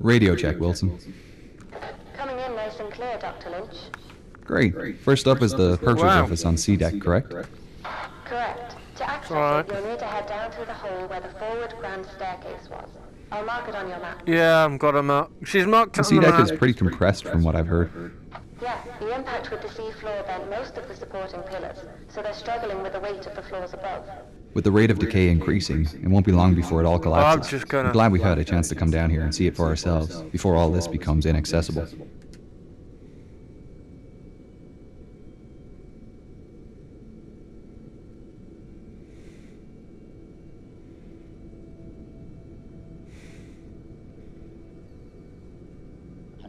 Radio check, Wilson. Coming in nice and clear, Dr. Lynch. Great. First up is the Purser's office on C deck, correct? Correct. To access it, you'll need to head down through the hole where the forward grand staircase was. I'll mark it on your map. Yeah, I've got a map. She's marked it on the C map. deck is pretty compressed from what I've heard. Yeah, the impact with the sea floor bent most of the supporting pillars, so they're struggling with the weight of the floors above. With the rate of decay increasing, it won't be long before it all collapses. I'm glad we've had a chance to come down here and see it for ourselves, before all this becomes inaccessible.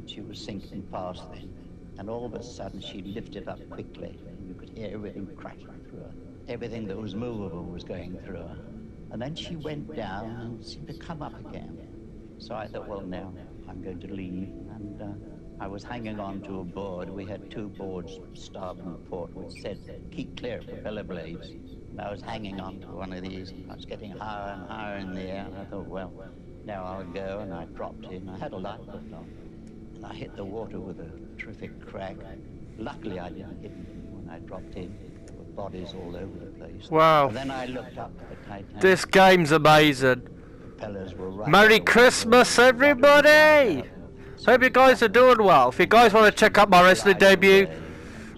She was sinking fast then, and all of a sudden she lifted up quickly, and you could hear everything cracking through her. Everything that was movable was going through her. And then she went down and seemed to come up again. So I thought, well, now I'm going to leave. And I was hanging on to a board. We had two boards, starboard and port, which said, keep clear of propeller blades. And I was hanging on to one of these. I was getting higher and higher in the air, and I thought, well, now I'll go. And I dropped in. I had a life hooked on. And I hit the water with a terrific crack. Luckily, I didn't hit anything when I dropped in. There were bodies all over the place. Wow. And then I looked up at the Titanic. This game's amazing. Propellers were right. Merry Christmas, everybody! Hope you guys are doing well. If you guys want to check out my wrestling debut,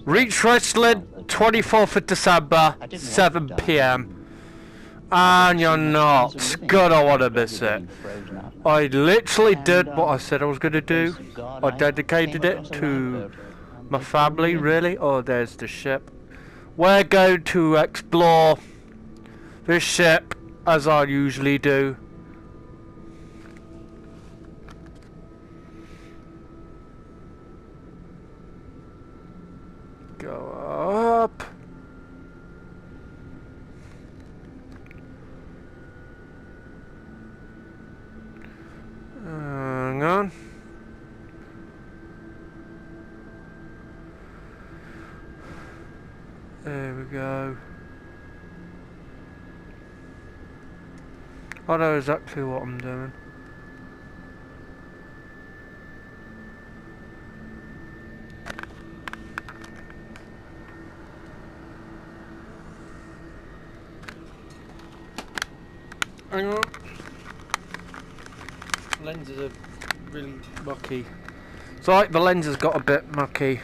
Reach Wrestling, 24th of December, 7 PM. And you're not gonna want to miss it. I literally did what I said I was going to do. I dedicated it to my family, really. Oh, there's the ship. We're going to explore this ship as I usually do. Go up. Hang on. There we go. I know exactly what I'm doing. Hang on. Lenses are really mucky. It's like the lens has got a bit mucky.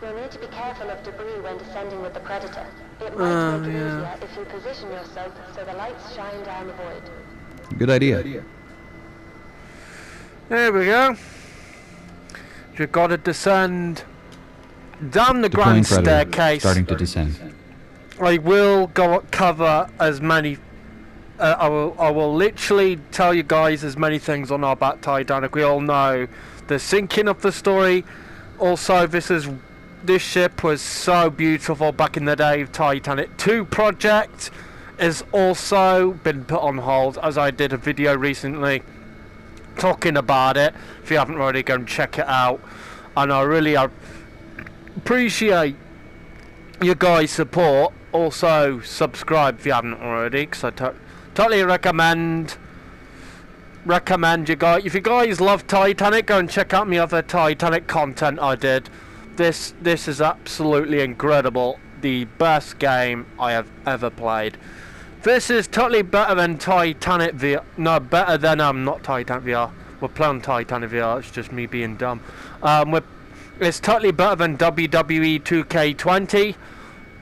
You'll need to be careful of debris when descending with the Predator. It might make it easier if you position yourself so the lights shine down the void. Good idea. There we go. You've got to descend down the grand staircase. Starting to descend. I will cover as many. I will literally tell you guys as many things on our back Titanic. We all know the sinking of the story. Also, this ship was so beautiful back in the day. Titanic 2 project has also been put on hold, as I did a video recently talking about it. If you haven't already, go and check it out. And I really appreciate your guys' support. Also, subscribe if you haven't already, because I totally recommend you guys. If you guys love Titanic, go and check out my other Titanic content I did. This is absolutely incredible. The best game I have ever played. This is totally better than Titanic VR. No, better than not Titanic VR. We're playing Titanic VR. It's just me being dumb. It's totally better than WWE 2K20.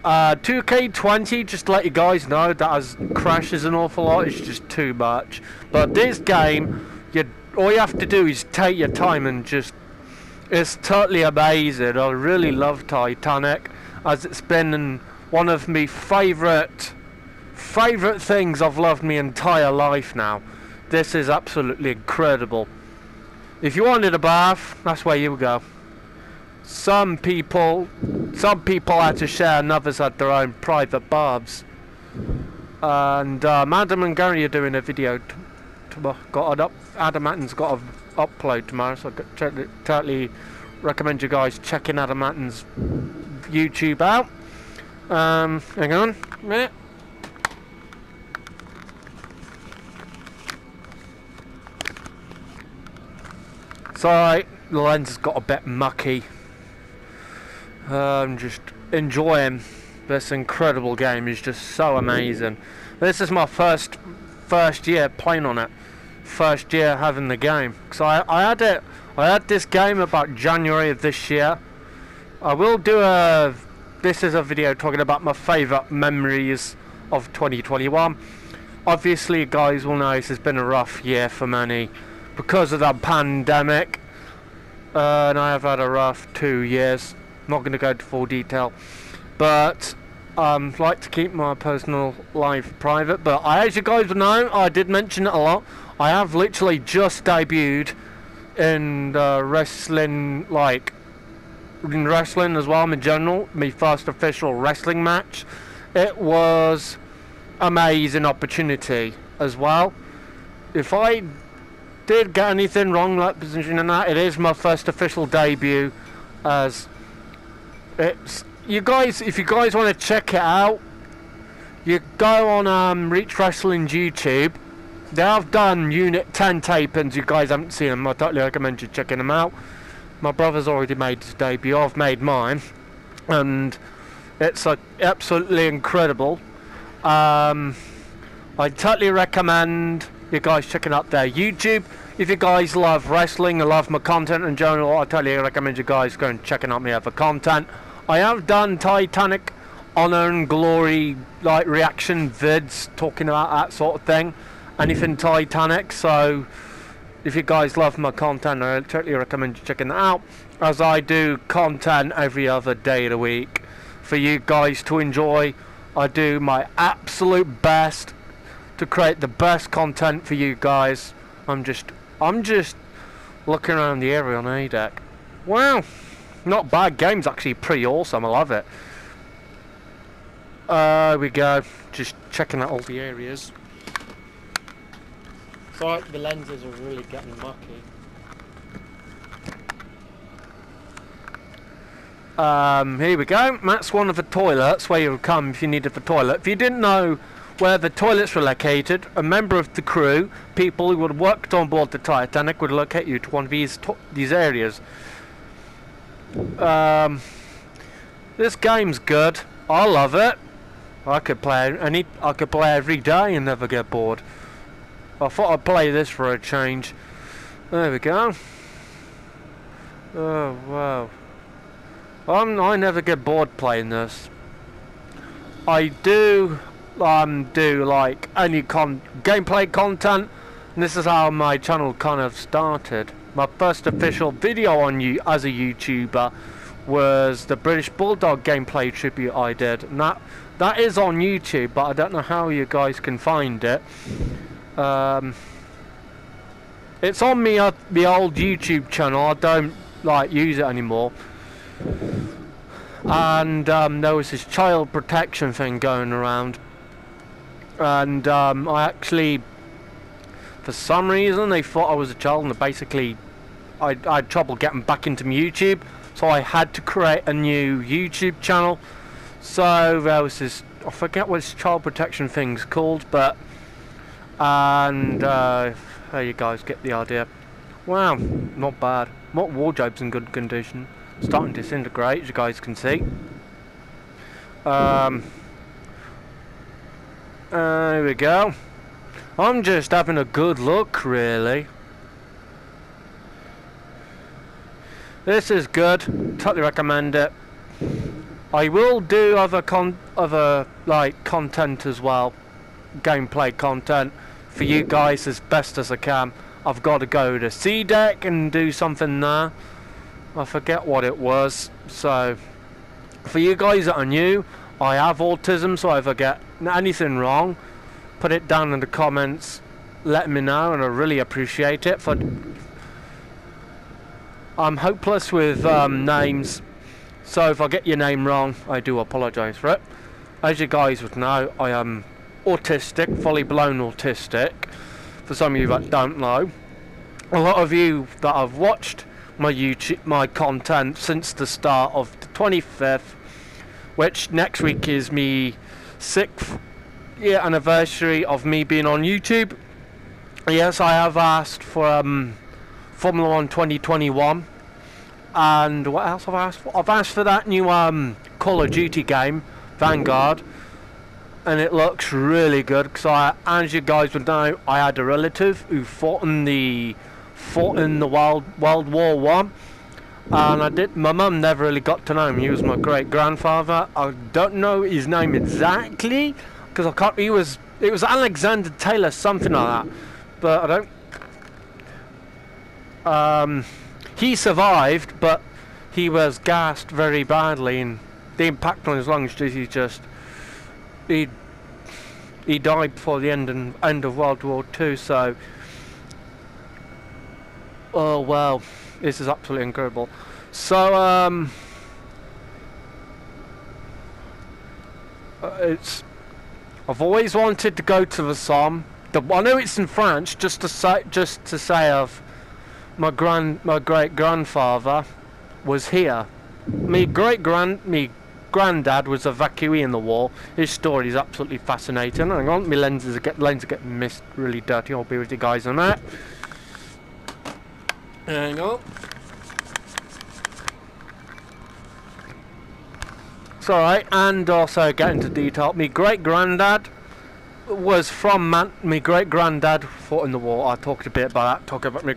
2K20, just to let you guys know, that has crashes an awful lot. It's just too much. But this game, all you have to do is take your time and just... It's totally amazing. I really love Titanic, as it's been one of my favourite things I've loved my entire life now. This is absolutely incredible. If you wanted a bath, that's where you go. Some people had to share, and others had their own private baths. And Madam and Gary are doing a video. Adam Atten's got an upload tomorrow, so I totally recommend you guys checking Adam Atten's YouTube out. Hang on a minute. It's alright, the lens has got a bit mucky. I'm just enjoying this incredible game. It's just so amazing. This is my first year playing on it. First year having the game. Because I had this game about January of this year. I will do this is a video talking about my favourite memories of 2021. Obviously, you guys will know this has been a rough year for many because of the pandemic. And I have had a rough 2 years. Not going to go into full detail. But like to keep my personal life private. But as you guys know, I did mention it a lot. I have literally just debuted in wrestling, in wrestling as well in general. My first official wrestling match. It was amazing opportunity as well. If I did get anything wrong, like position and that, it is my first official debut. As it's you guys, if you guys want to check it out, you go on Reach Wrestling's YouTube. They have done Unit 10 tapings. You guys haven't seen them. I totally recommend you checking them out. My brother's already made his debut. I've made mine, and it's absolutely incredible. I totally recommend you guys checking out their YouTube. If you guys love wrestling and love my content in general, I totally recommend you guys go and checking out my other content. I have done Titanic Honor and Glory reaction vids talking about that sort of thing. Anything Titanic, so if you guys love my content, I totally recommend you checking that out, as I do content every other day of the week for you guys to enjoy. I do my absolute best to create the best content for you guys. I'm just looking around the area on A deck. Wow, not bad. Game's actually pretty awesome. I love it. There we go. Just checking out all the areas. Sorry, the lenses are really getting mucky. Here we go. That's one of the toilets where you would come if you needed the toilet. If you didn't know where the toilets were located, a member of the crew, people who would have worked on board the Titanic, would locate you to one of these areas. This game's good. I love it. I could play every day and never get bored. I thought I'd play this for a change. There we go. Oh wow. I never get bored playing this. I do like any gameplay content, and this is how my channel kind of started. My first official video on you as a YouTuber was the British Bulldog gameplay tribute I did, and that is on YouTube, but I don't know how you guys can find it. It's on the old YouTube channel. I don't use it anymore. And there was this child protection thing going around, and I actually, for some reason, they thought I was a child, and basically I had trouble getting back into my YouTube, so I had to create a new YouTube channel. So there was this, I forget what this child protection thing's called, but there you guys get the idea. Wow, not bad. My wardrobe's in good condition. Starting to disintegrate, as you guys can see. There we go. I'm just having a good look, really. This is good. Totally recommend it. I will do other content as well, gameplay content for you guys as best as I can. I've got to go to C deck and do something there. I forget what it was. So for you guys that are new, I have autism, so if I get anything wrong, put it down in the comments, let me know, and I really appreciate it. I'm hopeless with names, so if I get your name wrong, I do apologise for it. As you guys would know, I am autistic, fully blown autistic. For some of you that don't know, a lot of you that have watched my content since the start of the 25th, which next week is me 6th year anniversary of me being on YouTube. Yes, I have asked for Formula 1 2021. And what else have I asked for? I've asked for that new Call of Duty game, Vanguard, and it looks really good. Because as you guys would know, I had a relative who fought in the World War One, and my mum never really got to know him. He was my great grandfather. I don't know his name exactly because I can't. It was Alexander Taylor, something like that, but I don't. He survived, but he was gassed very badly, and the impact on his lungs, he died before the end of World War II. So, oh wow, this is absolutely incredible. So I've always wanted to go to the Somme. I know it's in France, just to say of. My great grandfather was here. Me granddad was evacuee in the war. His story is absolutely fascinating. Hang on, my lenses are getting missed really dirty. I'll be with you guys on that. Hang on. It's alright, and also get into detail. My great granddad was from my great granddad fought in the war. I talked a bit about that. Talk about my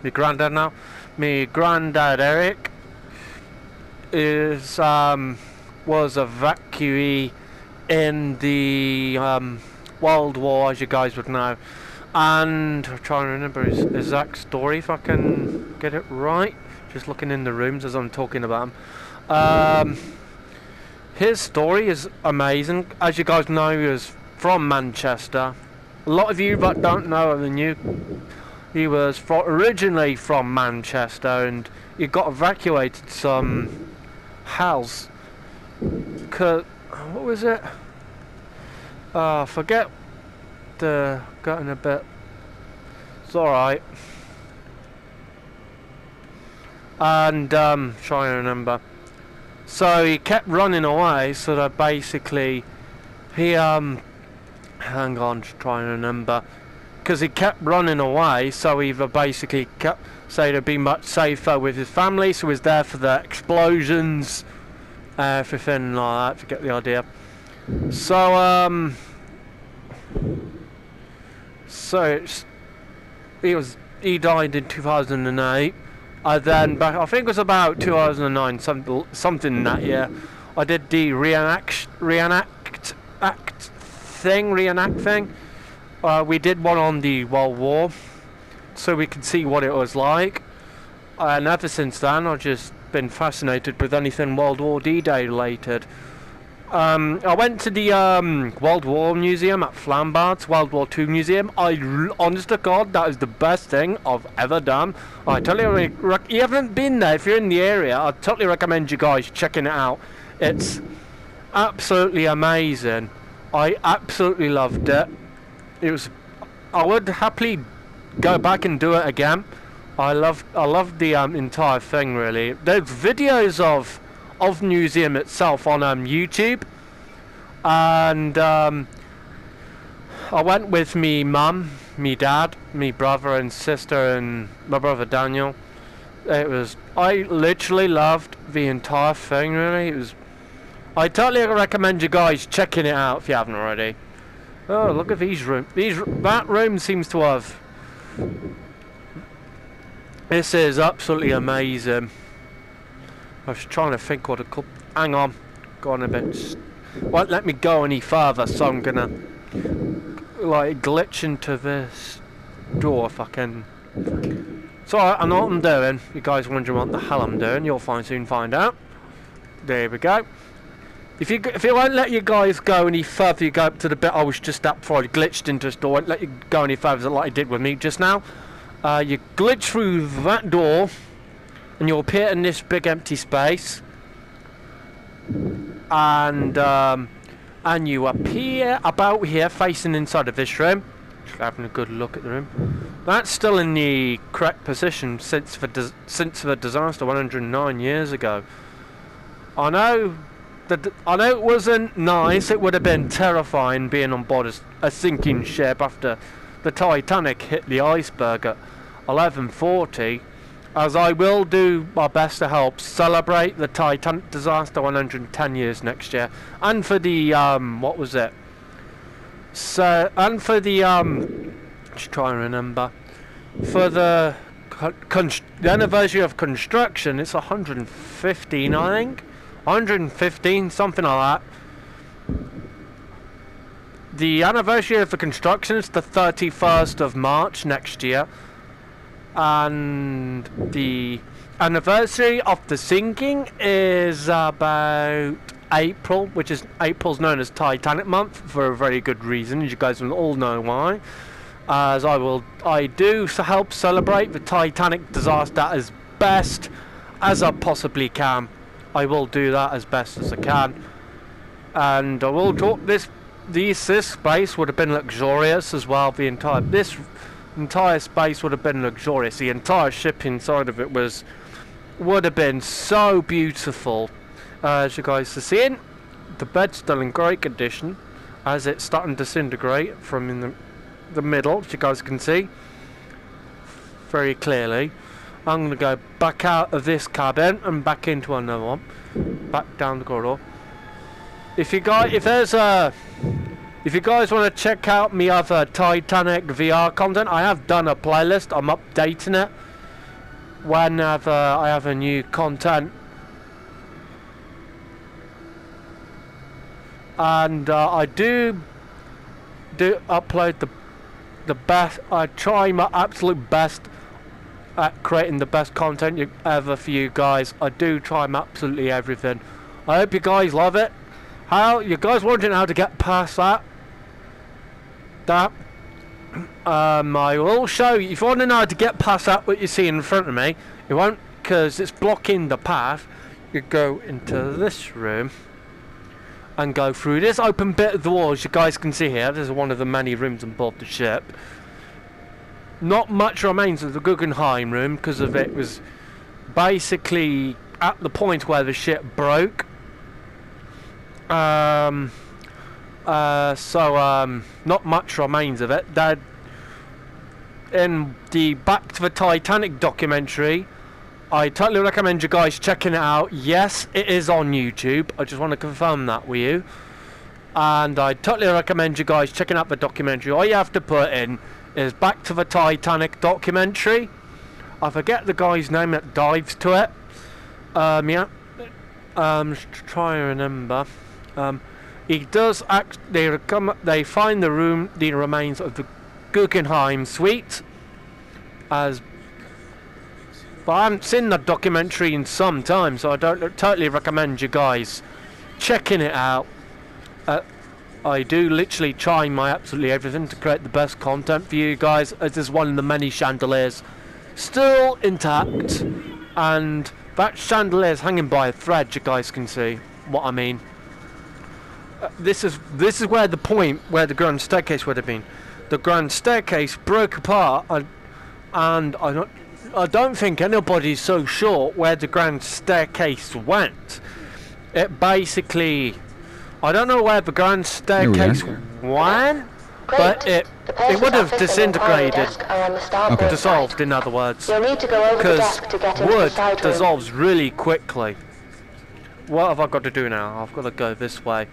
granddad now. My granddad Eric was evacuee in the World War, as you guys would know. And I'm trying to remember his exact story if I can get it right. Just looking in the rooms as I'm talking about him. His story is amazing. As you guys know, he was from Manchester. A lot of you that don't know than you, he was originally from Manchester, and he got evacuated to some house. What was it? Forget the getting a bit. It's alright. And trying to remember. So he kept running away. So that basically he hang on, just trying to remember. Because he kept running away, so he basically kept saying it'd be much safer with his family, so he was there for the explosions, everything like that, to get the idea. So, he died in 2008. And then back, I think it was about 2009, something in that year. I did the reenact thing. We did one on the World War, so we could see what it was like. And ever since then, I've just been fascinated with anything World War D-Day related. I went to the World War Museum at Flambard's World War II Museum. Honest to God, that is the best thing I've ever done. I totally you haven't been there. If you're in the area, I totally recommend you guys checking it out. It's absolutely amazing. I absolutely loved it. I would happily go back and do it again. I loved the entire thing, really. There's videos of museum itself on YouTube, and I went with me mum, me dad, me brother and sister, and my brother Daniel. I literally loved the entire thing, really. I totally recommend you guys checking it out if you haven't already. Oh, look at these rooms. That room seems to have. This is absolutely amazing. I was trying to think what it could. Hang on, gone a bit. Won't let me go any further, so I'm gonna like glitch into this door if I can. It's alright, I know what I'm doing. You guys wondering what the hell I'm doing? You'll soon find out. There we go. If it won't let you guys go any further, you go up to the bit I was just at before I glitched into this door. Won't let you go any further like I did with me just now. You glitch through that door, and you'll appear in this big empty space. And you appear about here, facing inside of this room. Just having a good look at the room. That's still in the correct position since the disaster 109 years ago. I know it wasn't nice. It would have been terrifying being on board a sinking ship after the Titanic hit the iceberg at 11:40, as I will do my best to help celebrate the Titanic disaster 110 years next year, and for the what was it? So, and for the just try and remember, for the anniversary of construction, it's 115, I think, 115, something like that. The anniversary of the construction is the 31st of March next year. And the anniversary of the sinking is about April, which is April's known as Titanic month for a very good reason. You guys will all know why. As I do help celebrate the Titanic disaster as best as I possibly can. I will do that as best as I can, and I will talk this space would have been luxurious as well. This entire space would have been luxurious. The entire ship inside of it would have been so beautiful. As you guys are seeing, the bed's still in great condition, as it's starting to disintegrate from in the middle, as you guys can see very clearly. I'm going to go back out of this cabin and back into another one, back down the corridor. If you guys want to check out me other Titanic VR content, I have done a playlist. I'm updating it whenever I have a new content, and I do upload the best. I try my absolute best at creating the best content ever for you guys. I do try absolutely everything. I hope you guys love it. How you guys wondering how to get past that? I will show you. If you want to know how to get past that, what you see in front of me, it won't, because it's blocking the path. You go into this room and go through this open bit of the wall. As you guys can see here, this is one of the many rooms on board the ship. Not much remains of the Guggenheim room, because of it was basically at the point where the ship broke. Not much remains of it. In the Back to the Titanic documentary, I totally recommend you guys checking it out. Yes, it is on YouTube. I just want to confirm that with you. And I totally recommend you guys checking out the documentary. All you have to put in is Back to the Titanic documentary. I forget the guy's name that dives to it. Just try and remember. He does they find the remains of the Guggenheim suite. But I haven't seen the documentary in some time, so I don't totally recommend you guys checking it out. I do literally try my absolutely everything to create the best content for you guys, as there's one of the many chandeliers still intact, and that chandelier is hanging by a thread. You guys can see what I mean. This is where the point where the grand staircase would have been. The grand staircase broke apart, and I don't think anybody's so sure where the grand staircase went. It basically, I don't know where the grand staircase went, but it would have disintegrated, dissolved in other words, because wood dissolves really quickly. What have I got to do now? I've got to go this way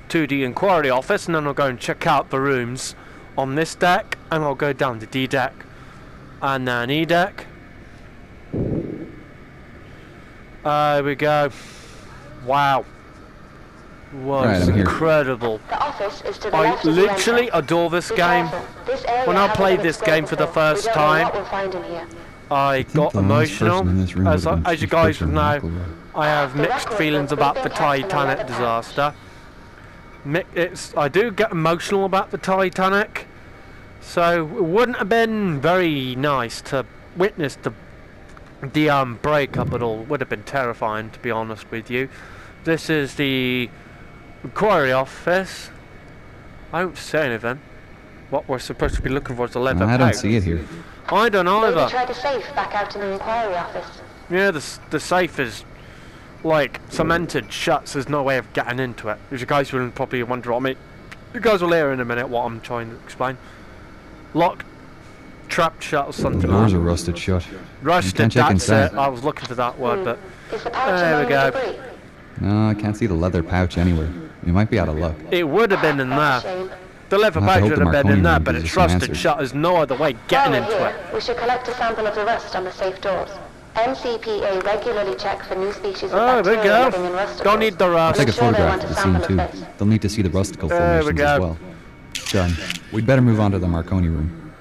to the inquiry office, and then I'll go and check out the rooms on this deck, and I'll go down to D deck and then E deck. There we go. Wow. Was incredible. I literally adore this game. When I played this game for the first time, I got emotional. As you guys know, I have mixed feelings about the Titanic disaster. I do get emotional about the Titanic, so it wouldn't have been very nice to witness the breakup at all. It would have been terrifying, to be honest with you. This is the inquiry office. I don't see anything. What we're supposed to be looking for is a leather pouch. I don't see it here. I don't either. Maybe try the safe back out in the inquiry office. Yeah, the safe is like cemented shut, so there's no way of getting into it. As you guys will probably wonder what I mean. You guys will hear in a minute what I'm trying to explain. Locked. trapped shut or something. The doors are rusted shut. Rusted, You can't check that's inside. it. I was looking for that word, but Is the pouch there we among the go. debris? No, I can't see the leather pouch anywhere. You might be out of luck. It would have been in there. Shame. The leather I'll have to pouch hope would the have been in Marconi there, room but gives it's us some rusted answers. shut. There's no other way getting While we're into here, it. we should collect a sample of the rust on the safe doors. NCPA regularly check for new species of Oh, there we bacteria go. living in rusticles. Don't need the rust. Take a Make sure they photograph want of a the scene sample too. of this. They'll need to see the rusticle There we formations as go. well. Done. We'd better move on to the Marconi room.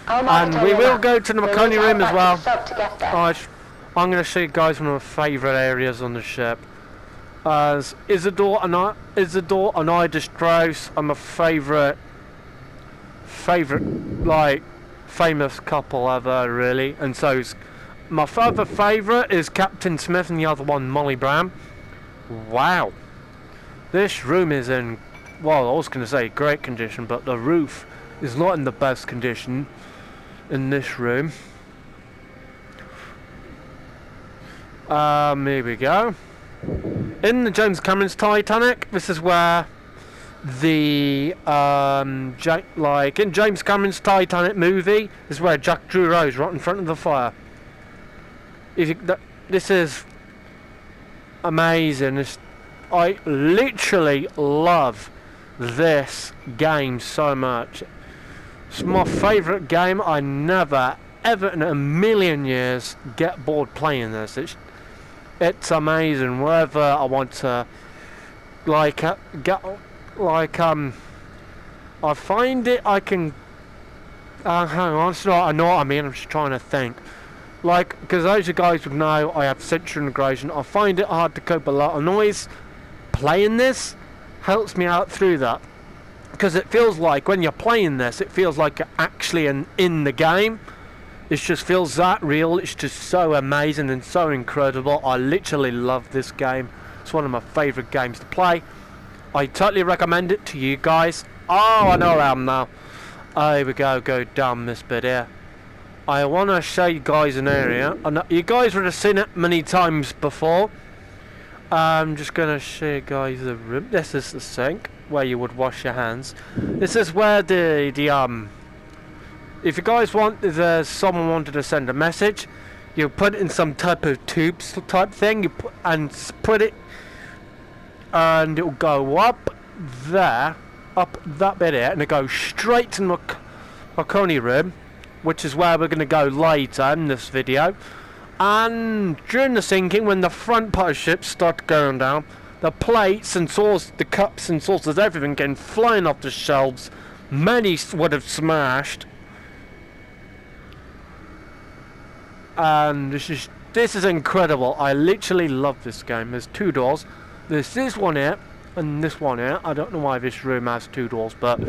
I'll mark it And on we your will map. go to the We'll Marconi need to head room as back well. to the sub to get there. I'm going to show you guys one of my favourite areas on the ship. As Isidore and Ida Strauss are my favourite, like, famous couple ever, really. And so's my other favourite is Captain Smith and the other one, Molly Brown. Wow. This room is in, well, I was going to say great condition, but the roof is not in the best condition in this room. Here we go. In the James Cameron's Titanic, this is where the like in James Cameron's Titanic movie, this is where Jack Drew rose right in front of the fire. This is amazing. I literally love this game so much. It's my favourite game. I never, ever in a million years get bored playing this. It's amazing. Wherever I want to, like, I find it. I can. Hang on, I know what I mean. I'm just trying to think. Like, because as you guys would know, I have sensory integration. I find it hard to cope with a lot of noise. Playing this helps me out through that. Because it feels like when you're playing this, it feels like you're actually in the game. It just feels that real. It's just so amazing and so incredible. I literally love this game. It's one of my favourite games to play. I totally recommend it to you guys. Oh, I know where I am now. Here we go down this bit here. I want to show you guys an area. You guys would have seen it many times before. I'm just going to show you guys the room. This is the sink where you would wash your hands. This is where if you guys want, if someone wanted to send a message, you put it in some type of tubes type thing. You put it, and it will go up there, up that bit here, and it goes straight to the Marconi room, which is where we're going to go later in this video. And during the sinking, when the front part of the ship start going down, the plates and saucers, the cups and saucers, everything came flying off the shelves. Many would have smashed. And this is incredible. I literally love this game. There's two doors. There's this one here and this one here. I don't know why this room has two doors, but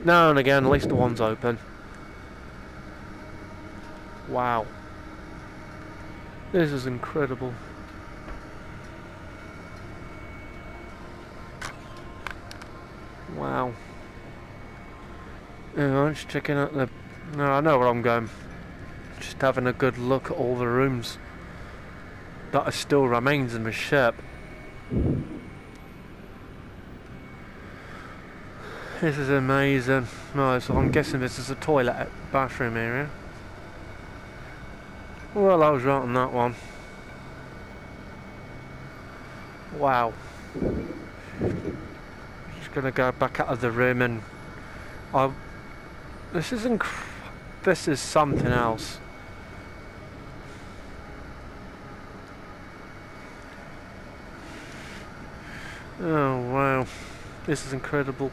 now and again, at least the one's open. Wow. This is incredible. Wow. I'm just checking out the... No, I know where I'm going. Just having a good look at all the rooms that still remains in the ship. This is amazing. No, so I'm guessing this is a toilet bathroom area. Well, I was right on that one. Wow. Just gonna go back out of the room and this is something else. Oh wow, this is incredible.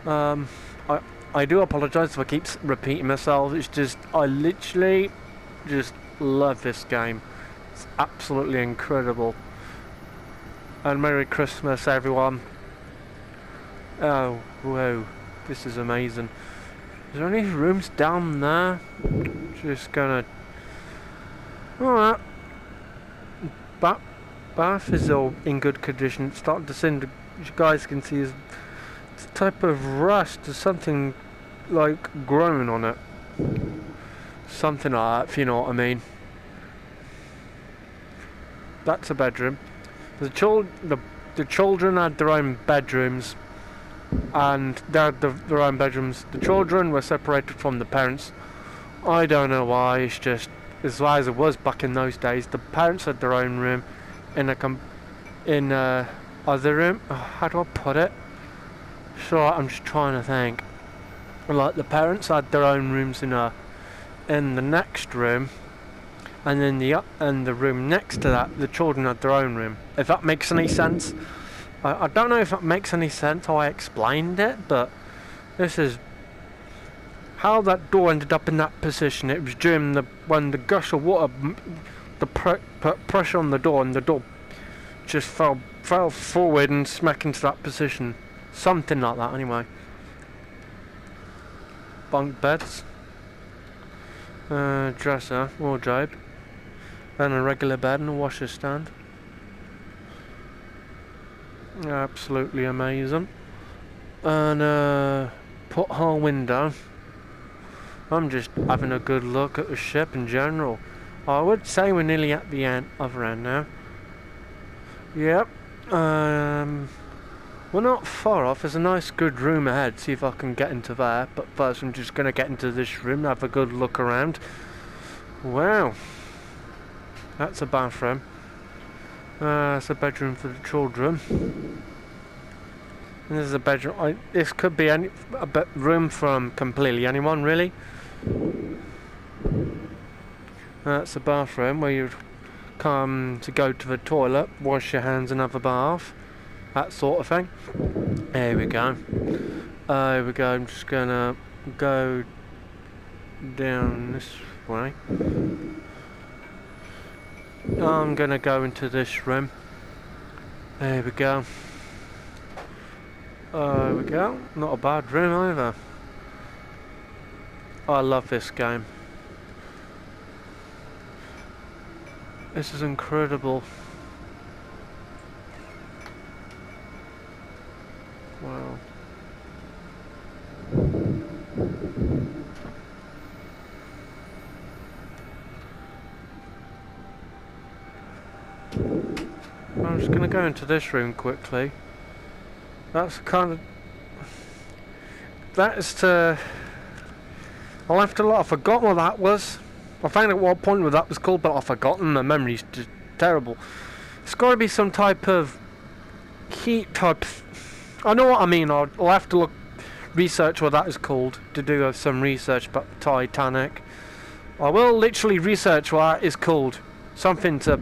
I do apologise if I keep repeating myself. It's just I literally just love this game. It's absolutely incredible. And Merry Christmas, everyone. Oh whoa, this is amazing. Is there any rooms down there? Just gonna... Alright. Bath is all in good condition. It's starting to send, as you guys can see, it's a type of rust. There's something like growing on it. Something like that, if you know what I mean. That's a bedroom. The children had their own bedrooms, and they had their own bedrooms. The children were separated from the parents I don't know why, it's just as as it was back in those days. The parents had their own room in a other room. Oh, how do I put it? So I'm just trying to think. Like the parents had their own rooms in the next room, and then the room next to that, the children had their own room. If that makes any sense. I don't know if that makes any sense how I explained it, but this is how that door ended up in that position. It was during when the gush of water, the pressure on the door, and the door just fell forward and smack into that position. Something like that, anyway. Bunk beds, dresser, wardrobe, and a regular bed and a washer stand. Absolutely amazing. And porthole window. I'm just having a good look at the ship in general. I would say we're nearly at the other end now. Yep. We're not far off. There's a nice good room ahead. See if I can get into there. But first I'm just going to get into this room, have a good look around. Wow. That's a bathroom. It's a bedroom for the children. And this is a bedroom. This could be a room from completely anyone, really. That's a bathroom where you come to go to the toilet, wash your hands and have a bath. That sort of thing. There we go. There we go. I'm just gonna go down this way. I'm gonna go into this room. There we go. There we go. Not a bad room either. I love this game. This is incredible. Wow. I'm just gonna go into this room quickly. That's kind of... That's to... I've forgotten what that was. I found out what point that was called, but I've forgotten. My memory's just terrible. It's got to be some type of heat type... I know what I mean. I'll have to research what that is called to do some research about Titanic. I will literally research what that is called. Something to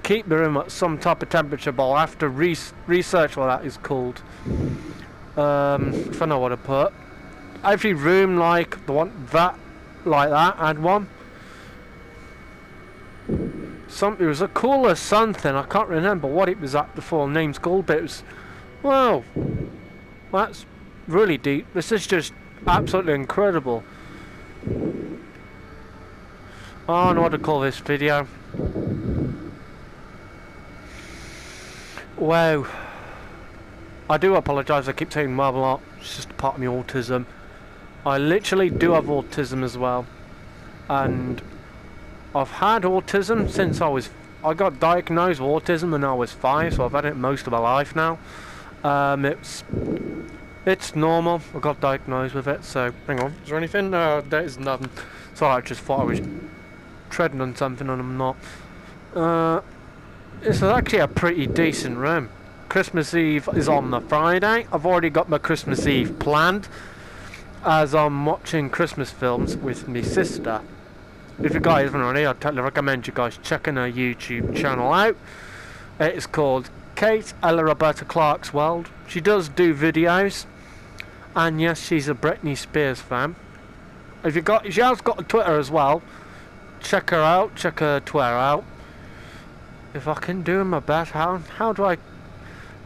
keep the room at some type of temperature, but I'll have to research what that is called. If I know what to put. Every room like the one like that had one. It was a cooler something. I can't remember what it was at the full name's called, but it was... Wow, that's really deep. This is just absolutely incredible. I don't know what to call this video. Wow. I do apologise, I keep saying marble art. It's just part of my autism. I literally do have autism as well. And I've had autism since I got diagnosed with autism when I was 5, so I've had it most of my life now. It's normal. I got diagnosed with it, so hang on. Is there anything? No, there is nothing. Sorry, I just thought I was treading on something and I'm not. This is actually a pretty decent room. Christmas Eve is on the Friday. I've already got my Christmas Eve planned as I'm watching Christmas films with my sister. If you guys haven't already, I'd totally recommend you guys checking her YouTube channel out. It's called Kate Ella Roberta Clark's World. She does do videos, and yes, she's a Britney Spears fan. She has got a Twitter as well. Check her out. Check her Twitter out. If I can do my best, how do I?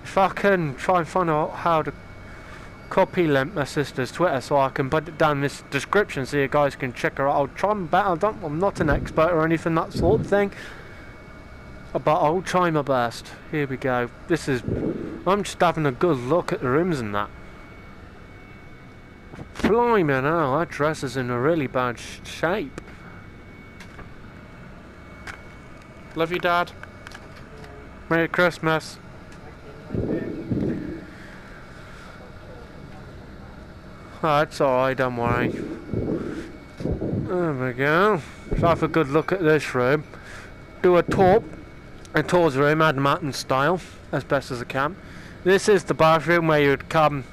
If I can try and find out how to copy link my sister's Twitter, so I can put it down in this description, so you guys can check her out. I'll try my best. I'm not an expert or anything that sort of thing, but I'll try my best. Here we go. I'm just having a good look at the rooms and that. Blimey, now that dress is in a really bad shape. Love you, Dad. Merry Christmas. Oh, it's alright, don't worry. There we go. Let's have a good look at this room. Do a tour of the room, Mad Martin style, as best as I can. This is the bathroom where you'd come,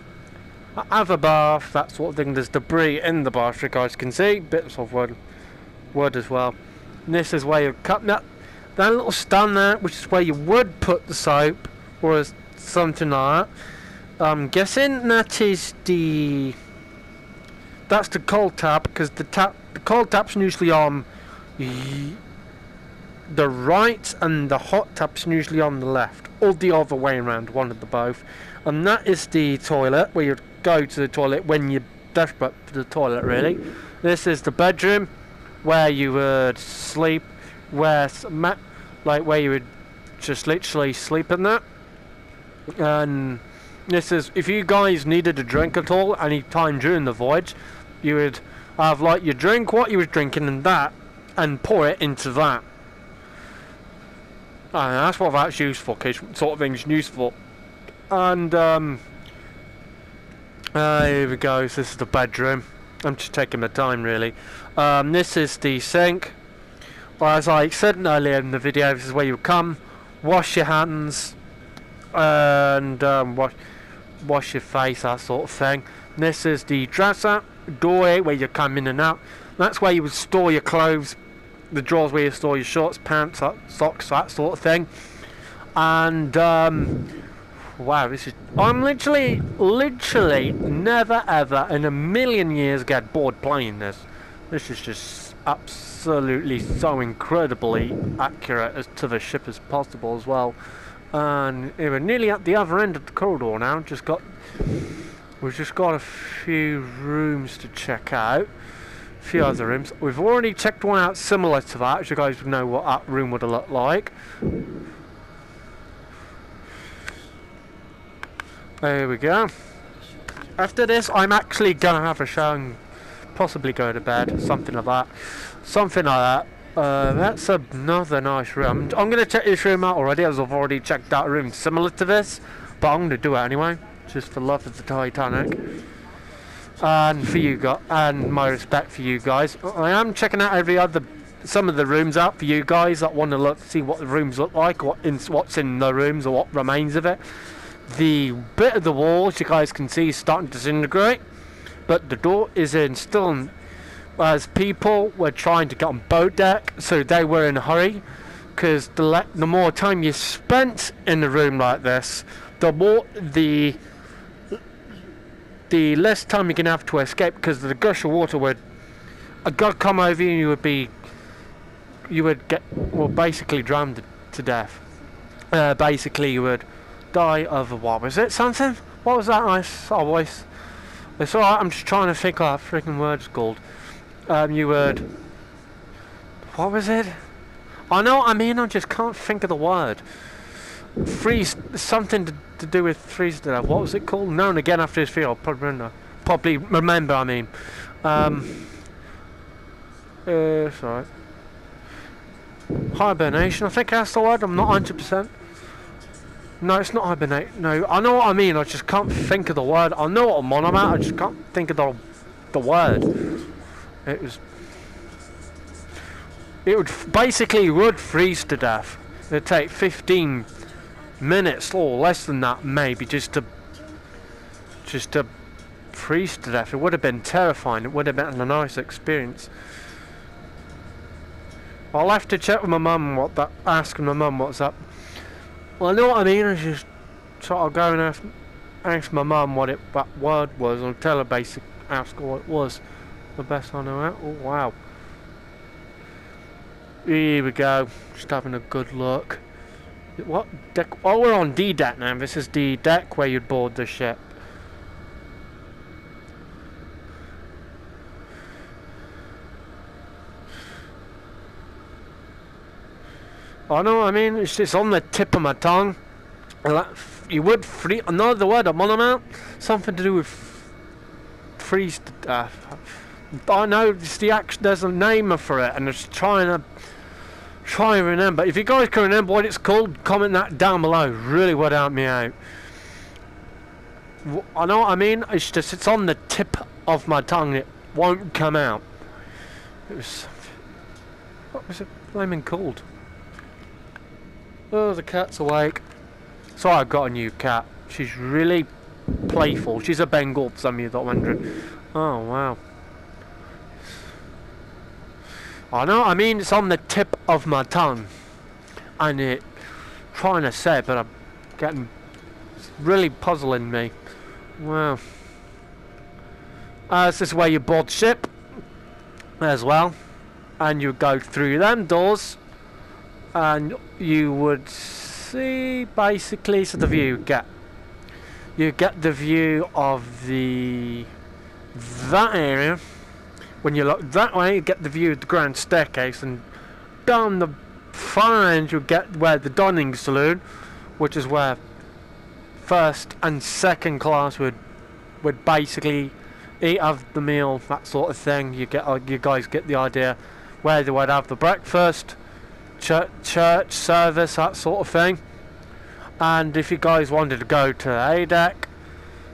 have a bath, that sort of thing. There's debris in the bath, you guys can see. Bits of wood as well. And this is where you'd cut that little stand there, which is where you would put the soap, or something like that. I'm guessing that is that's the cold tap, because the cold tap's usually on the right and the hot tap's usually on the left, or the other way around, one of the both. And that is the toilet, where you'd go to the toilet when you're desperate for the toilet, really. This is the bedroom where you would sleep, where you would just literally sleep in that. And this is, if you guys needed a drink at all any time during the voyage, you would have like your drink, what you was drinking, and pour it into that. And that's what that's used for, cause sort of thing's useful. And here we go. So this is the bedroom. I'm just taking my time, really. This is the sink. Well, as I said earlier in the video, this is where you come, wash your hands, and wash your face, that sort of thing. And this is the dresser, doorway where you come in and out. That's where you would store your clothes, the drawers where you store your shorts, pants, socks, that sort of thing. And wow, this is, I'm literally never ever in a million years get bored playing this. This is just absolutely so incredibly accurate as to the ship as possible as well. And we're nearly at the other end of the corridor now. We've just got a few rooms to check out. A few other rooms. We've already checked one out similar to that, so you guys would know what that room would have looked like. There we go. After this, I'm actually gonna have a shower and possibly go to bed, something like that. That's another nice room. I'm gonna check this room out already, as I've already checked out a room similar to this, but I'm gonna do it anyway, just for love of the Titanic. And for you guys, and my respect for you guys. I am checking out some of the rooms out for you guys that want to see what the rooms look like, what's in the rooms, or what remains of it. The bit of the walls you guys can see is starting to disintegrate, but the door is still, as people were trying to get on boat deck, so they were in a hurry, because the more time you spent in a room like this, the less time you can have to escape, because the gush of water would come over you, and you would get basically drowned to death. Basically you would die of what was it? Something? What was that nice voice? It's alright, I'm just trying to think of that freaking word's called. You would, what was it? I know what I mean, I just can't think of the word. Freeze, something to do with freeze to death. What was it called? Now and again after this video, I'll probably remember, I mean. It's alright. Hibernation, I think that's the word, I'm not 100%. No, it's not hibernate. No, I know what I mean. I just can't think of the word. I know what I'm on about. I just can't think of the word. It would basically freeze to death. It'd take 15 minutes or less than that, maybe, just to freeze to death. It would have been terrifying. It would have been a nice experience. I'll have to check with my mum ask my mum what's up. Well, I know what I mean. I just sort of go and ask my mum what that word was, and tell her ask her what it was. The best I know. Oh wow. Here we go. Just having a good look. What deck? Oh, we're on D deck now. This is the deck where you'd board the ship. I know what I mean, it's on the tip of my tongue. You would freeze, another word I'm on about, something to do with freeze to death. I know it's there's a name for it, and I'm just trying to remember. If you guys can remember what it's called, comment that down below. Really would help me out. I know what I mean, it's on the tip of my tongue, it won't come out. It was... What was it blaming called? Oh, the cat's awake. So I got a new cat. She's really playful. She's a Bengal, for some of you that are wondering. Oh, wow. I know, I mean, it's on the tip of my tongue. And it... trying to say it, but I'm getting... It's really puzzling me. Wow. This is where you board ship. As well. And you go through them doors. And you would see basically so the view you get the view of that area. When you look that way, you get the view of the grand staircase, and down the far end you get where the dining saloon, which is where first and second class would basically eat, have the meal, that sort of thing. You guys get the idea, where they would have the breakfast, church service, that sort of thing. And if you guys wanted to go to A deck,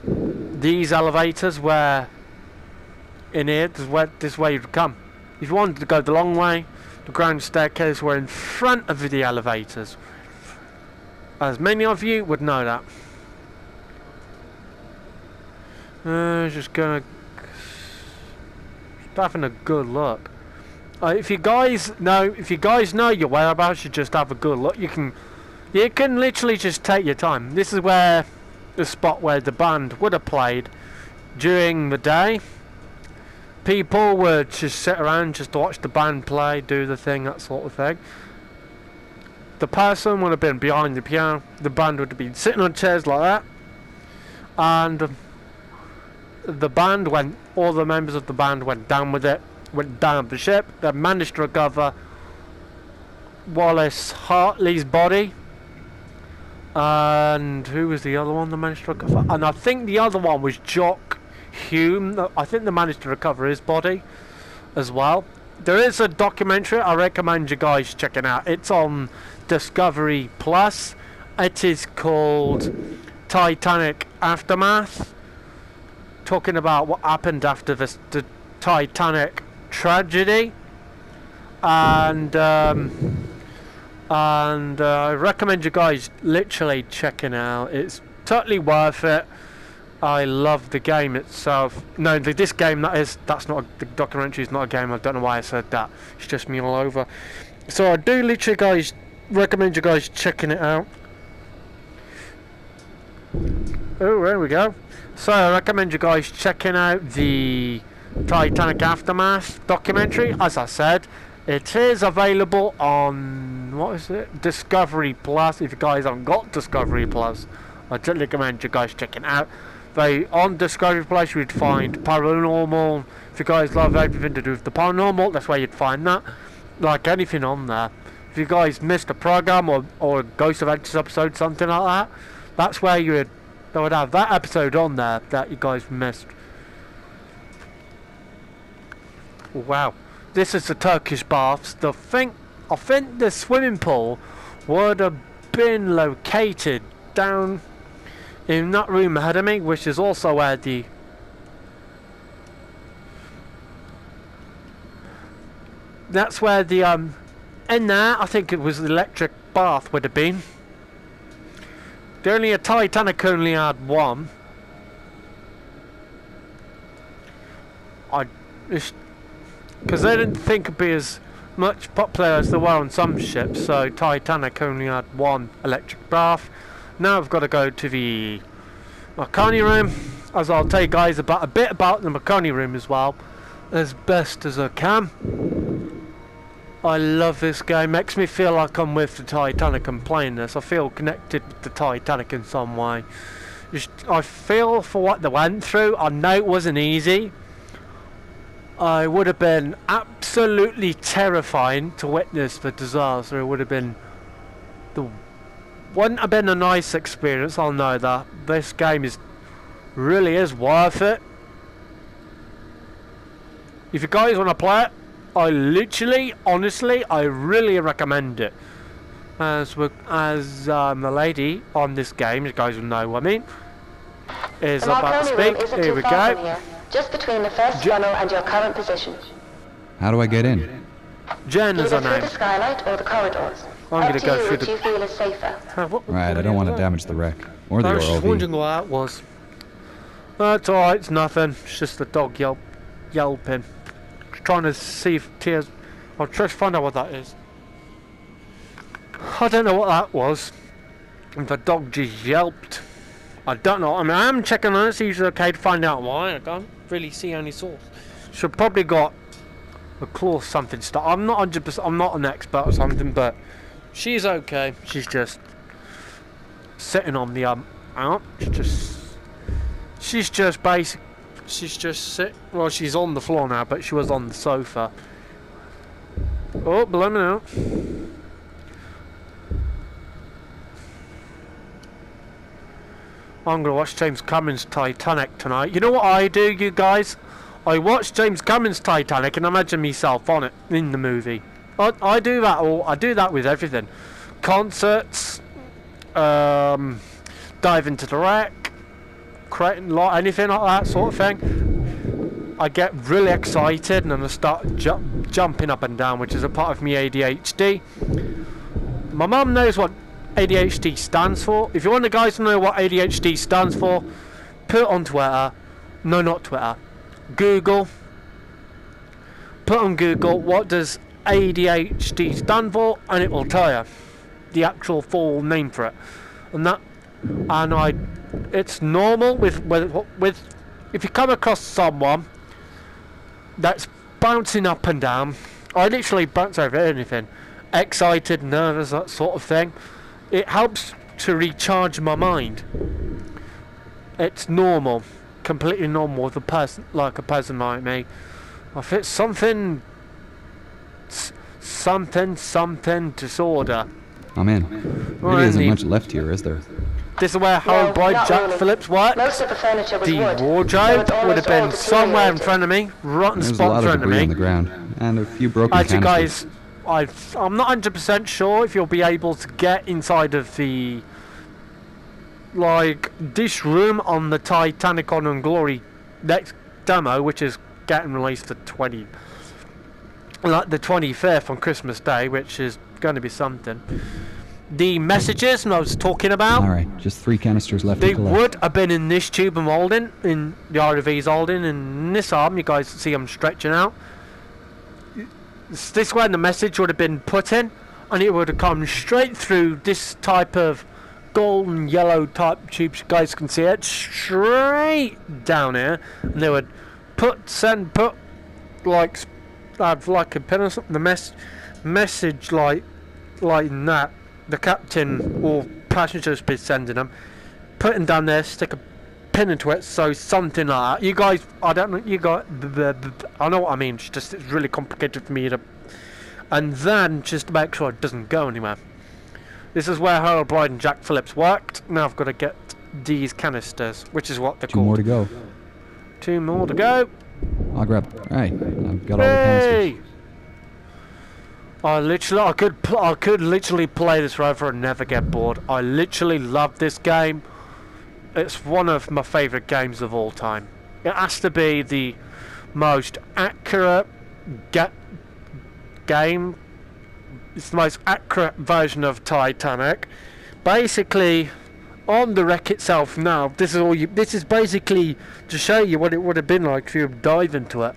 these elevators were in here. This way you'd come. If you wanted to go the long way, the grand staircase were in front of the elevators. As many of you would know that. Just having a good look. If you guys know your whereabouts, you just have a good look. You can literally just take your time. This is where the spot where the band would have played during the day. People would just sit around just to watch the band play, do the thing, that sort of thing. The person would have been behind the piano. The band would have been sitting on chairs like that. And the band all the members of the band went down with it. Went down the ship. They managed to recover Wallace Hartley's body, and who was the other one that managed to recover? And I think the other one was Jock Hume. I think they managed to recover his body as well. There is a documentary I recommend you guys checking out. It's on Discovery Plus. It is called Titanic Aftermath, talking about what happened after the Titanic tragedy, and I recommend you guys literally checking out. It's totally worth it. I love the game itself. No, this game that's not the documentary is not a game. I don't know why I said that. It's just me all over. So I do literally guys recommend you guys checking it out. Oh, there we go. So I recommend you guys checking out the Titanic Aftermath documentary. As I said, it is available on Discovery Plus. If you guys haven't got Discovery Plus, I totally recommend you guys checking it out. On Discovery Plus you'd find paranormal. If you guys love everything to do with the paranormal, that's where you'd find that. Like anything on there. If you guys missed a program or a Ghost Adventures episode, something like that, that's where they would have that episode on there that you guys missed. Wow, this is the Turkish baths. I think the swimming pool would have been located down in that room ahead of me, which is also where that's where in there I think it was the electric bath would have been. Titanic only had one. Because they didn't think it'd be as much popular as there were on some ships, so Titanic only had one electric bath. Now I've got to go to the Marconi room, as I'll tell you guys a bit about the Marconi room as well, as best as I can. I love this game. Makes me feel like I'm with the Titanic and playing this. I feel connected with the Titanic in some way. I feel for what they went through. I know it wasn't easy. I would have been absolutely terrifying to witness the disaster. It would have been wouldn't have been a nice experience. I'll know that. This game really is worth it. If you guys want to play it, honestly, I really recommend it. As the lady on this game, you guys will know what I mean, is about to speak. Here we go. Just between the first funnel and your current position. How do I get in? Jen is her Either through name. the skylight or the corridors. I'm Up gonna to go you through which the... you feel is safer. Right, I don't want to damage the wreck. Or the I was just wondering ROV. what that was. It's alright, it's nothing. It's just the dog yelping. Just trying to see if Tears... I'll try to find out what that is. I don't know what that was. If the dog just yelped. I don't know. I mean, I am checking on it. It's usually okay to find out why. I can't really see any source. Should probably got a claw something stuff. I'm not 100%. I'm not an expert or something, but she's okay. She's just sitting on the out. She's just basic. She's just sit. Well, she's on the floor now, but she was on the sofa. Oh, blow me out. I'm gonna watch James Cameron's Titanic tonight. You know what I do, you guys? I watch James Cameron's Titanic and imagine myself on it in the movie. I do that all. I do that with everything. Concerts, dive into the wreck, creating anything like that sort of thing. I get really excited and then I start jumping up and down, which is a part of me ADHD. My mum knows what ADHD stands for. If you want the guys to know what ADHD stands for, put it on Twitter. No, not Twitter. Google. Put on Google what does ADHD stand for, and it will tell you the actual full name for it. It's normal with if you come across someone that's bouncing up and down. I literally bounce over anything. Excited, nervous, that sort of thing. It helps to recharge my mind. It's normal, completely normal with a person like me. If it's something disorder. I'm in. Really isn't much left here, is there? This is where Harold Bright Jack Phillips worked. Most of the furniture was The wood, wardrobe so it's would have almost all been somewhere in front of me, rotten There's a spot lot in of front of debris on me. the ground, and a few broken Actually, canisters. guys, I'm not 100% sure if you'll be able to get inside of the this room on the Titanic Honor and Glory next demo, which is getting released the 25th on Christmas Day, which is going to be something. The messages I was talking about. Alright, just 3 canisters left They to collect. would have been in this tube I'm holding, in the ROV's holding, in this arm. You guys see I'm stretching out. This way the message would have been put in, and it would have come straight through this type of golden yellow type tubes. You guys can see it straight down here, and they would have like a pin or something. The message like that. The captain or passengers be sending them, putting down there, stick a pin into it, so something like that. You guys, I don't know. You got, I know what I mean. It's really complicated for me to, and then just to make sure it doesn't go anywhere. This is where Harold Bride and Jack Phillips worked. Now I've got to get these canisters, which is what they're 2 called. more to go. 2 more to go. I'll grab. Right, I've got all the canisters. I could literally play this forever and never get bored. I literally love this game. It's one of my favourite games of all time. It has to be the most accurate game. It's the most accurate version of Titanic. Basically, on the wreck itself now, this is basically to show you what it would have been like if you dive into it.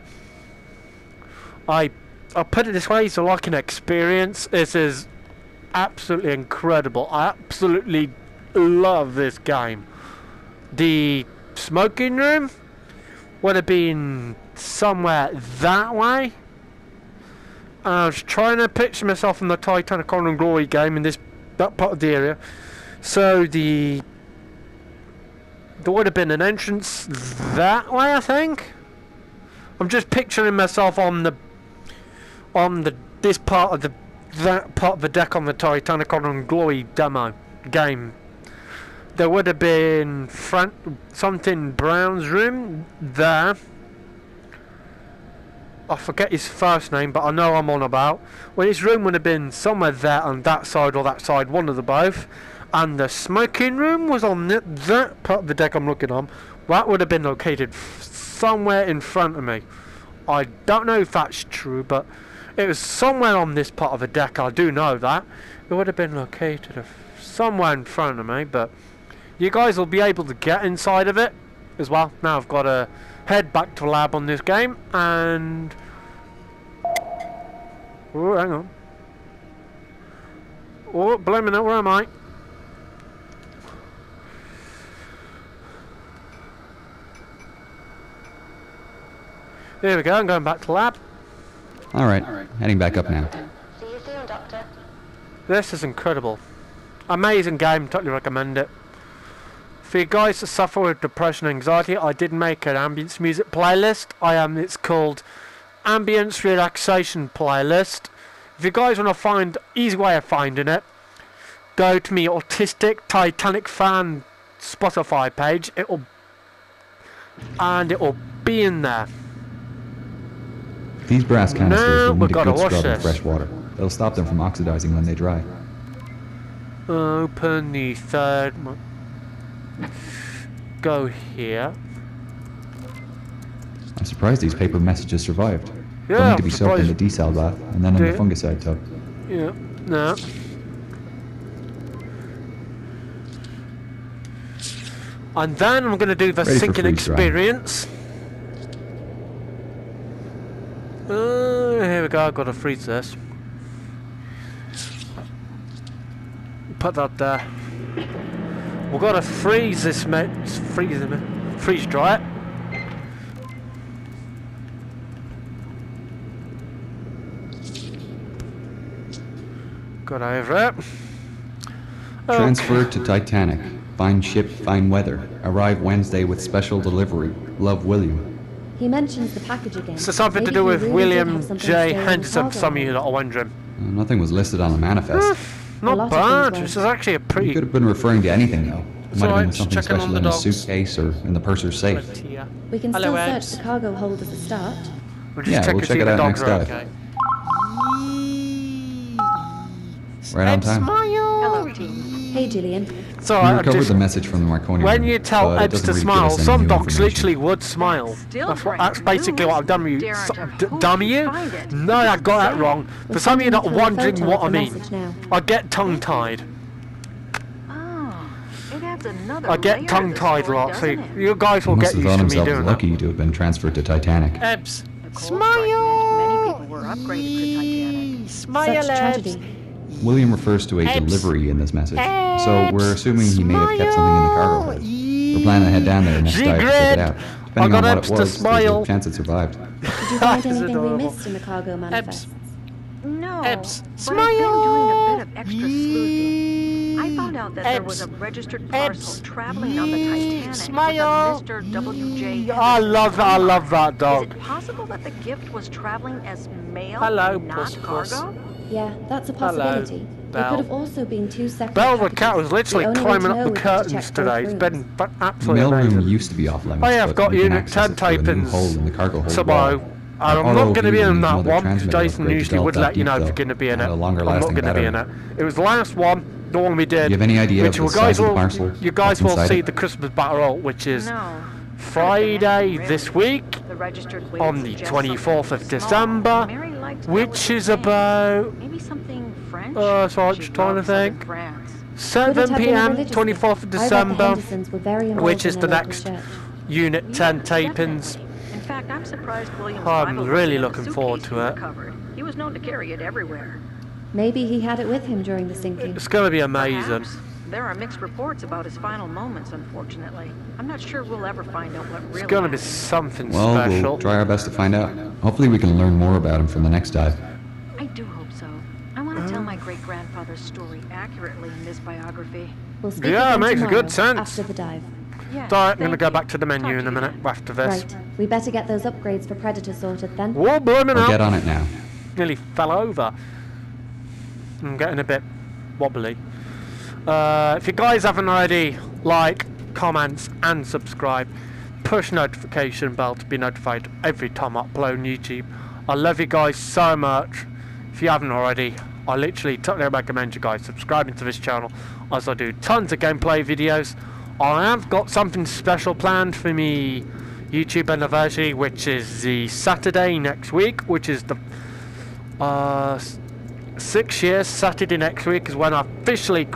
I'll put it this way, so like an experience. This is absolutely incredible. I absolutely love this game. The smoking room would have been somewhere that way. I was trying to picture myself in the Titanic Honor and Glory game in that part of the area. So there would have been an entrance that way, I think. I'm just picturing myself on that part of the deck on the Titanic Honor and Glory demo game. There would have been something Brown's room there. I forget his first name, but I know I'm on about. Well, his room would have been somewhere there on that side or that side, one of the both. And the smoking room was on that part of the deck I'm looking on. That would have been located somewhere in front of me. I don't know if that's true, but it was somewhere on this part of the deck. I do know that. It would have been located somewhere in front of me, but you guys will be able to get inside of it as well. Now I've got to head back to the lab on this game, and... Oh, hang on. Oh, blimey, where am I? There we go, I'm going back to lab. Alright, heading back up now. See you soon, Doctor. This is incredible. Amazing game, totally recommend it. For you guys that suffer with depression and anxiety, I did make an ambience music playlist. It's called Ambience Relaxation Playlist. If you guys want to find easy way of finding it, go to me Autistic Titanic Fan Spotify page. It will be in there. These brass canisters will need a good wash scrub in this. fresh water. It'll stop them from oxidizing when they dry. Open the third one. Go here. I'm surprised these paper messages survived. They'll Yeah, need to be soaked in the desal bath and then in the fungicide tub. Yeah, no. And then I'm going to do the Ready for sinking freeze-drying. experience. Here we go, I've got to freeze this. Put that there. We've got to freeze this, mate. Freeze dry it. Got over it. Transfer to Titanic. Fine ship, fine weather. Arrive Wednesday with special delivery. Love, William. He mentions the package again. So something to Maybe do he with really did William have something J. to say in the Henderson, cargo. some of you that are wondering. Nothing was listed on the manifest. A Not lot of bad, things this is actually a He pretty... could have been referring to anything, though. It might have alright, been just something checking on special the in his dogs. suitcase or in the purser's safe. Here. We can Hello, still Eds. search the cargo hold as a start. We'll just Yeah, check we'll to check see it the out dogs next are dive. okay. Right on time. Hello, team. Hey, Gillian. So We I recovered just, the message from the Marconi when room, you tell but it Eds doesn't to really give smile, us any some new dogs information. literally would smile. That's basically what I've done with you. Dummy you? No, I got that wrong. For We're some of you that are sending you wondering the what I photo mean, message now. I get tongue-tied. It adds another I get layer to the tongue-tied a story, lot, so doesn't it? you guys will Must get have used thought to me himself doing lucky to have been transferred to Titanic. that. Ebs, The coal strike meant many people were upgraded to Titanic. smile, Such tragedy. William refers to a delivery in this message, so we're assuming he may have kept something in the cargo hold. We're planning to head down there next dive to check it out. Depending on got what Ebs it to was, there's smile. a chance it survived. Did you find That is anything we adorable. missed in the cargo manifest? No, Ebs, but I've been doing a bit of extra sleuthing. I found out that there was a registered parcel traveling on the Titanic Smile. with a Mr. W.J. I love that Is dog. it possible that the gift was traveling as mail, Hello, and not Puss Puss. cargo? Yeah, that's a possibility. They Belle. could have also been two separate Belle the packages. cat was literally The only way climbing to up know the would be to check curtains both today. It's rooms. been The absolutely mailroom amazing. used to be off limits, Oh yeah, I've but got we can unit access 10 it through a new typings hole in the cargo hold tomorrow. wall. I'm Our not going to be ROV in needs that another one. transmitter Jason upgrade to usually would delve let you that know deep, if you're going to be in though, it. and a I'm longer not lasting going to be in it. battery. It was the last one, the one we did. Do you have any idea which of you the guys size of the will, parcel? you guys What's will inside see it? the Christmas battle, which is No. Friday this week The registered weight on the suggests 24th something of small. December, Mary liked which delicate is things. about Maybe something French. so I'm She just trying to loves southern think. France. Could it 7 have been a p.m. religious 24th of gift? I read the December, Hendersons were very involved which in is their the local next church. Unit Yes, 10 tapings. definitely. In fact, I'm surprised William's I'm Bible really was in the looking forward suitcase to he it. recovered. He was known to carry it everywhere. Maybe he had it with him during the sinking. It's going to be amazing. Perhaps. There are mixed reports about his final moments, unfortunately. I'm not sure we'll ever find out what really It's going to be happened. something Well, special. we'll try our best to find out. Hopefully we can learn more about him from the next dive. I do hope so. I want to tell my great-grandfather's story accurately in this biography. We'll speak Yeah, again makes a good tomorrow sense. after the dive. Yeah, So I'm going to thank go you. back to the menu Talk in to a you minute then. after this. Right. We better get those upgrades for Predator sorted then. Whoa, blooming We'll out. get on it now. Nearly fell over. I'm getting a bit wobbly. If you guys haven't already, like, comments and subscribe, push notification bell to be notified every time I upload on YouTube. I love you guys so much. If you haven't already, I literally totally recommend you guys subscribing to this channel, as I do tons of gameplay videos. I have got something special planned for me YouTube anniversary, which is the Saturday next week, which is the 6 years. Saturday next week is when I officially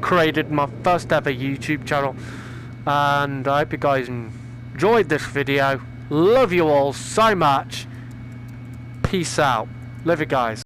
created my first ever YouTube channel. And I hope you guys enjoyed this video. Love you all so much. Peace out. Love you guys.